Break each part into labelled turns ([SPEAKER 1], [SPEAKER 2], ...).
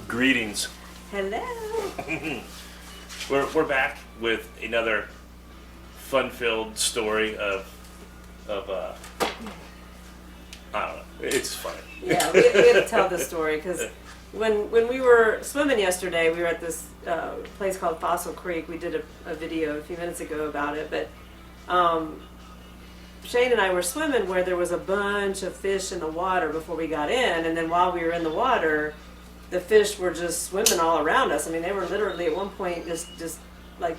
[SPEAKER 1] Greetings.
[SPEAKER 2] Hello.
[SPEAKER 1] We're back with another fun-filled story of I don't know. It's funny.
[SPEAKER 2] Yeah, we had to tell this story because when we were swimming yesterday, we were at this place called Fossil Creek. We did a video a few minutes ago about it, but Shane and I were swimming where there was a bunch of fish in the water before we got in, and then while we were in the water, the fish were just swimming all around us. I mean, they were literally at one point just like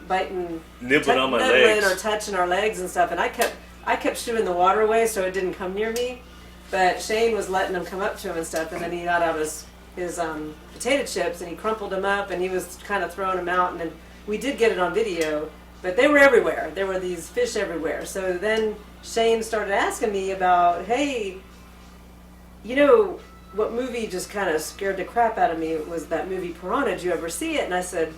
[SPEAKER 2] biting,
[SPEAKER 1] Nibbling on my legs,
[SPEAKER 2] or touching our legs and stuff. And I kept shooing the water away so it didn't come near me. But Shane was letting them come up to him and stuff, and then he got out his potato chips and he crumpled them up and he was kind of throwing them out. And then we did get it on video, but they were everywhere. There were these fish everywhere. So then Shane started asking me about, hey, you know, what movie just kind of scared the crap out of me was that movie Piranha. Did you ever see it? And I said,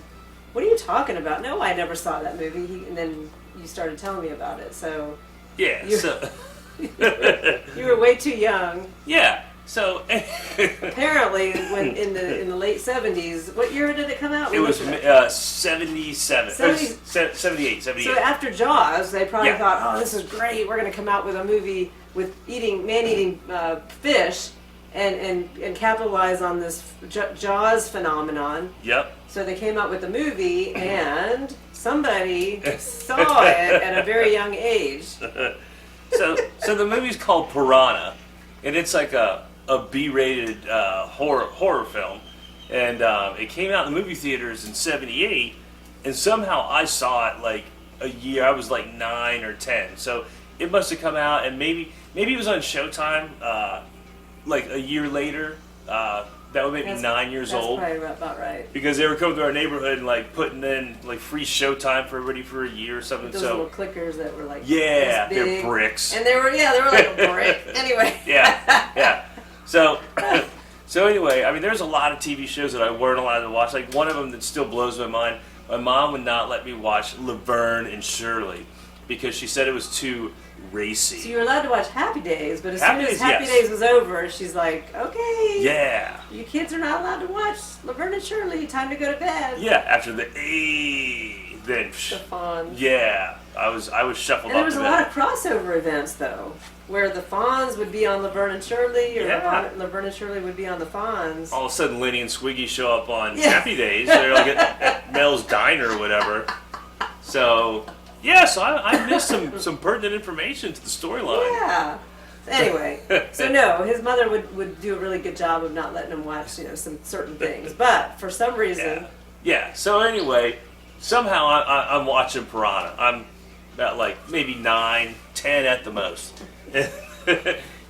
[SPEAKER 2] what are you talking about? No, I never saw that movie. And then you started telling me about it. So
[SPEAKER 1] yeah,
[SPEAKER 2] you were way too young.
[SPEAKER 1] Yeah. So
[SPEAKER 2] apparently, when in the late 70s, what year did it come out?
[SPEAKER 1] It was 77, 78.
[SPEAKER 2] So after Jaws, they probably thought, oh, this is great. We're going to come out with a movie with man-eating fish. And capitalize on this Jaws phenomenon.
[SPEAKER 1] Yep.
[SPEAKER 2] So they came out with the movie, and somebody saw it at a very young age.
[SPEAKER 1] So the movie's called Piranha, and it's like a B-rated horror film, and it came out in the movie theaters in '78, and somehow I saw it like a year. I was like 9 or 10, so it must have come out, and maybe it was on Showtime. Like a year later, that would make me 9 years old.
[SPEAKER 2] That's probably about right.
[SPEAKER 1] Because they were coming to our neighborhood and like putting in like free Showtime for everybody for a year or something.
[SPEAKER 2] With those little clickers that were like
[SPEAKER 1] yeah,
[SPEAKER 2] this big.
[SPEAKER 1] They're bricks.
[SPEAKER 2] And they were like a brick. Anyway.
[SPEAKER 1] Yeah. So anyway, I mean, there's a lot of TV shows that I weren't allowed to watch. Like one of them that still blows my mind. My mom would not let me watch Laverne and Shirley because she said it was too racy.
[SPEAKER 2] So you were allowed to watch Happy Days, but as soon as Happy Days was over, she's like, okay.
[SPEAKER 1] Yeah.
[SPEAKER 2] You kids are not allowed to watch Laverne and Shirley. Time to go to bed.
[SPEAKER 1] Yeah, after the then
[SPEAKER 2] the Fonz.
[SPEAKER 1] Yeah, I was shuffled
[SPEAKER 2] and
[SPEAKER 1] up.
[SPEAKER 2] There was a lot of crossover events though, where the Fonz would be on Laverne and Shirley, or Laverne and Shirley would be on the Fonz.
[SPEAKER 1] All of a sudden, Lenny and Squiggy show up on Happy Days. They're like at Mel's Diner or whatever. So. Yeah, so I missed some pertinent information to the storyline.
[SPEAKER 2] Yeah. Anyway, so no, his mother would do a really good job of not letting him watch, some certain things. But for some reason.
[SPEAKER 1] Yeah. So anyway, somehow I'm watching Piranha. I'm about like maybe 9, 10 at the most.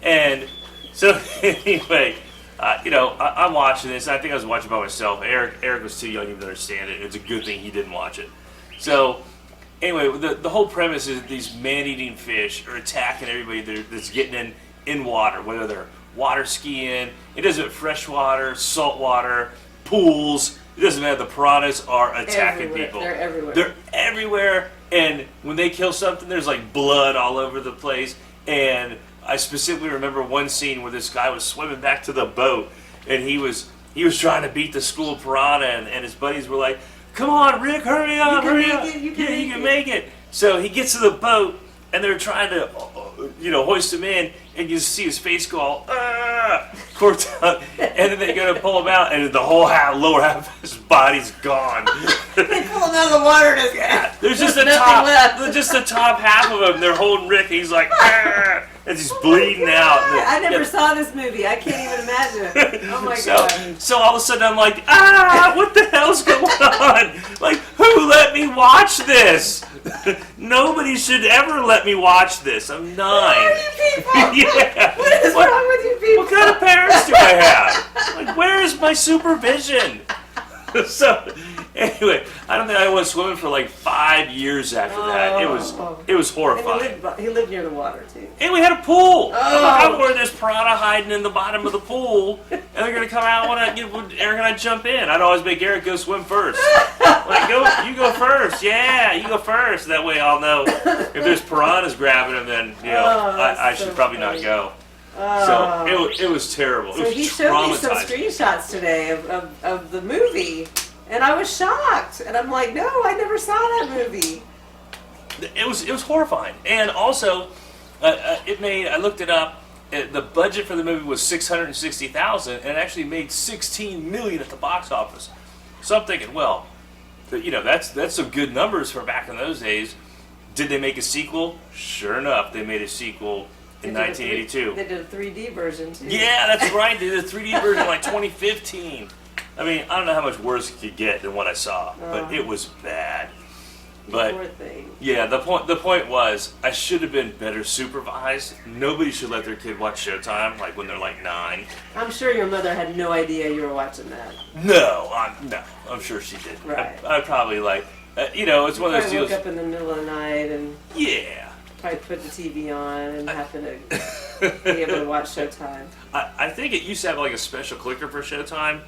[SPEAKER 1] And so anyway, I'm watching this. I think I was watching by myself. Eric was too young even to understand it. It's a good thing he didn't watch it. So. Anyway, the whole premise is that these man-eating fish are attacking everybody that's getting in water, whether they're water skiing, it doesn't freshwater, saltwater, pools, it doesn't matter. The piranhas are attacking people.
[SPEAKER 2] They're everywhere.
[SPEAKER 1] They're everywhere, and when they kill something, there's like blood all over the place. And I specifically remember one scene where this guy was swimming back to the boat, and he was trying to beat the school piranha, and his buddies were like, come on, Rick, hurry up, hurry up. You can make it. So he gets to the boat, and they're trying to, hoist him in, and you see his face go all, corked out, and then they go to pull him out, and the whole lower half of his body's gone.
[SPEAKER 2] They pull him out of the water, and
[SPEAKER 1] there's just the top left. Just the top half of him. They're holding Rick, and he's like, and he's bleeding out.
[SPEAKER 2] I never saw this movie. I can't even imagine. Oh my god.
[SPEAKER 1] So all of a sudden I'm like, what the hell's going on? Like, who let me watch this? Nobody should ever let me watch this. I'm 9. Who
[SPEAKER 2] are you people?
[SPEAKER 1] Yeah.
[SPEAKER 2] What is wrong with you people?
[SPEAKER 1] What kind of parents do I have? Like, where is my supervision? So, anyway, I don't think I went swimming for like 5 years after that. It was horrifying.
[SPEAKER 2] And he lived near the water too.
[SPEAKER 1] And we had a pool. I'm where there's piranha hiding in the bottom of the pool, and they're gonna come out when Eric and I jump in. I'd always make Eric go swim first. Like, you go first. Yeah, you go first. That way I'll know if there's piranhas grabbing him. Then I should probably not go.
[SPEAKER 2] Oh.
[SPEAKER 1] So it was terrible.
[SPEAKER 2] So
[SPEAKER 1] it was
[SPEAKER 2] he showed me some
[SPEAKER 1] traumatizing.
[SPEAKER 2] screenshots today of the movie, and I was shocked. And I'm like, no, I never saw that movie.
[SPEAKER 1] It was horrifying, and also it made. I looked it up. The budget for the movie was $660,000, and it actually made $16 million at the box office. So I'm thinking, well, that's some good numbers for back in those days. Did they make a sequel? Sure enough, they made a sequel in 1982.
[SPEAKER 2] They did a 3D version too.
[SPEAKER 1] Yeah, that's right. They did a 3D version in like 2015. I mean, I don't know how much worse it could get than what I saw, but it was bad. But
[SPEAKER 2] Poor thing.
[SPEAKER 1] yeah, the point was I should have been better supervised. Nobody should let their kid watch Showtime like when they're like 9.
[SPEAKER 2] I'm sure your mother had no idea you were watching that.
[SPEAKER 1] No, I'm sure she did.
[SPEAKER 2] Right.
[SPEAKER 1] I probably like, it's one of those
[SPEAKER 2] Probably
[SPEAKER 1] deals.
[SPEAKER 2] woke up in the middle of the night and
[SPEAKER 1] Yeah.
[SPEAKER 2] probably put the TV on and happen to be able to watch Showtime.
[SPEAKER 1] I think it used to have like a special clicker for Showtime,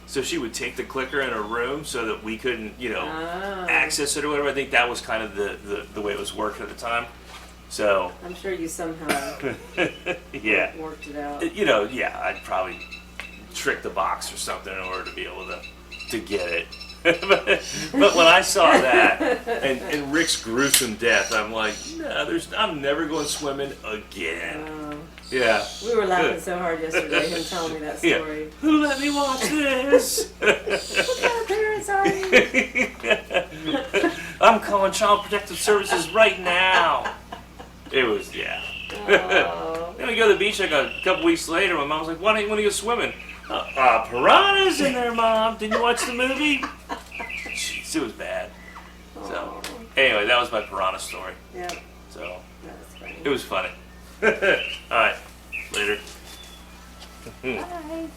[SPEAKER 1] so she would take the clicker in her room so that we couldn't, access it or whatever. I think that was kind of the way it was working at the time. So
[SPEAKER 2] I'm sure you somehow
[SPEAKER 1] yeah,
[SPEAKER 2] worked it out.
[SPEAKER 1] I'd probably trick the box or something in order to be able to get it. but when I saw that and Rick's gruesome death, I'm like, no, I'm never going swimming again. Yeah.
[SPEAKER 2] We were laughing so hard yesterday, him telling me that story.
[SPEAKER 1] Yeah. Who let me watch this?
[SPEAKER 2] What kind of parents are you?
[SPEAKER 1] I'm calling Child Protective Services right now. It was, yeah.
[SPEAKER 2] Oh.
[SPEAKER 1] Then we go to the beach like a couple weeks later. My mom was like, why don't you want to go swimming? Piranhas in there, Mom. Didn't you watch the movie? Jeez, it was bad. So, anyway, that was my piranha story.
[SPEAKER 2] Yep,
[SPEAKER 1] So,
[SPEAKER 2] that's funny.
[SPEAKER 1] it was funny. All right, later.
[SPEAKER 2] Bye.